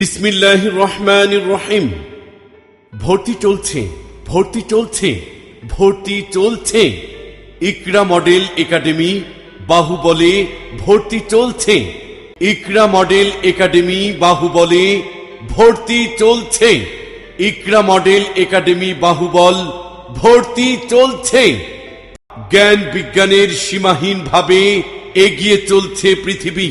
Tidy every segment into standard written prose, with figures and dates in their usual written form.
বিসমিল্লাহির রহমানির রহিম। ভর্তি চলছে, ভর্তি চলছে, ভর্তি চলছে। ইকরা মডেল একাডেমি বাহুবলে ভর্তি চলছে। ইকরা মডেল একাডেমি বাহুবলে ভর্তি চলছে। ইকরা মডেল একাডেমি বাহুবল ভর্তি চলছে। জ্ঞান বিজ্ঞানের সীমাহীনভাবে এগিয়ে চলছে পৃথিবী।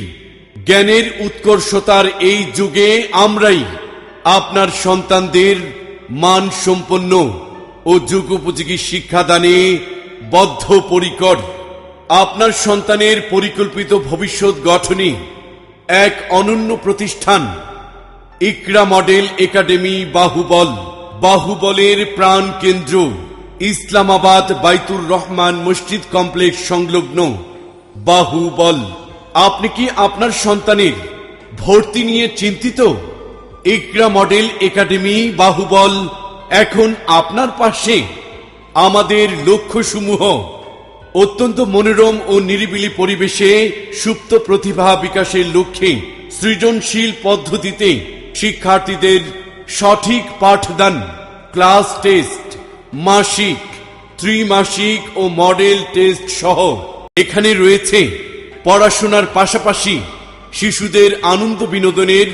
জ্ঞানের উৎকর্ষতার এই যুগে আমরাই আপনার সন্তানদের মানসম্পন্ন ও যুগোপযোগী শিক্ষাদানে বদ্ধপরিকর। আপনার সন্তানের পরিকল্পিত ভবিষ্যৎ গঠনে এক অনন্য প্রতিষ্ঠান ইকরা মডেল একাডেমি বাহুবল। বাহুবলের প্রাণ কেন্দ্র ইসলামাবাদ বাইতুর রহমান মসজিদ কমপ্লেক্স সংলগ্ন বাহুবল। আপনি কি আপনার সন্তানের ভর্তি নিয়ে চিন্তিত? ইকরা মডেল একাডেমি বাহুবল এখন আপনার পাশে। আমাদের লক্ষ্যসমূহ অত্যন্ত মনোরম ও নিরিবিলি পরিবেশে সুপ্ত প্রতিভা বিকাশের লক্ষ্যে সৃজনশীল পদ্ধতিতে শিক্ষার্থীদের সঠিক পাঠদান, ক্লাস টেস্ট, মাসিক, ত্রিমাসিক ও মডেল টেস্ট সহ এখানে রয়েছে পড়াশোনার পাশাপাশি শিশুদের আনন্দ বিনোদনের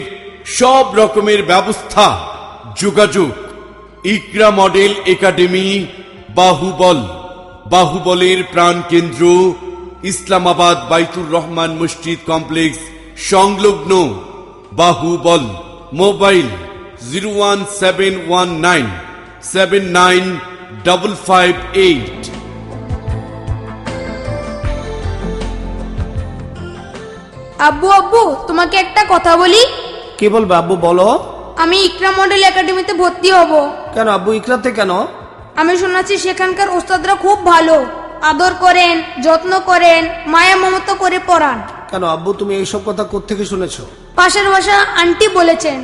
সব রকমের ব্যবস্থা। যোগাযোগ ইকরা মডেল একাডেমি বাহুবল। বাহুবলের প্রাণ কেন্দ্র ইসলামাবাদ বাইতুর রহমান মসজিদ কমপ্লেক্স সংলগ্ন বাহুবল। মোবাইল 01719795558। আব্বু আব্বু তোমাকে একটা কথা বলি। কি বলবে আব্বু? বলো। আমি ইকরা মডেল একাডেমিতে ভর্তি হব। কেন আব্বু, ইকরাতে কেন? আমি শুনেছি সেখানকার ওস্তাদরা খুব ভালো, আদর করেন, যত্ন করেন, মায়া মমতা করে পড়ান। কেন আব্বু, তুমি এইসব কথা কোত্থেকে শুনেছো? পাশের বাসা আন্টি বলেছেন।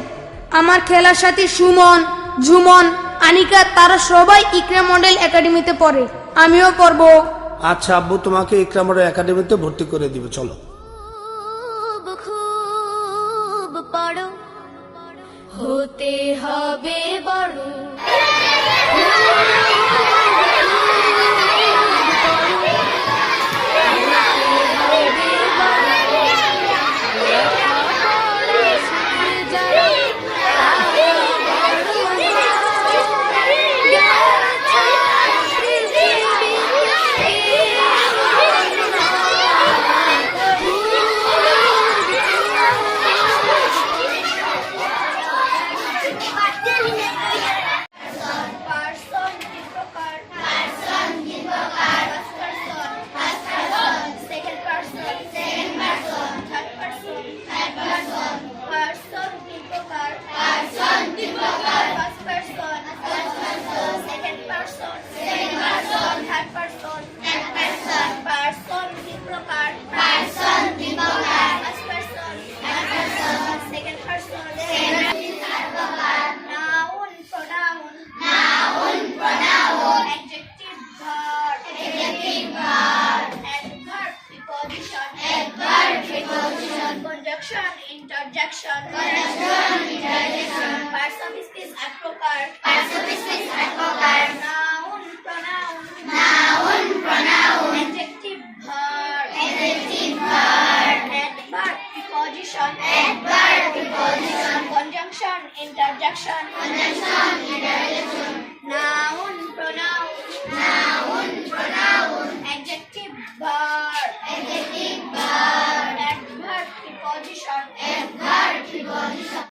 আমার খেলার সাথী সুমন, ঝুমন, আনিকা তারা সবাই ইকরা মডেল একাডেমিতে পড়ে। আমিও পড়বো। আচ্ছা আব্বু, তোমাকে ইকরা মডেল একাডেমিতে ভর্তি করে দিবে, চলো। খুব পড়ো, হতে হবে বড়। Interjection. Parts of speech এক প্রকার। Noun, pronoun. Adjective, verb. Adverb, preposition. Conjunction, interjection.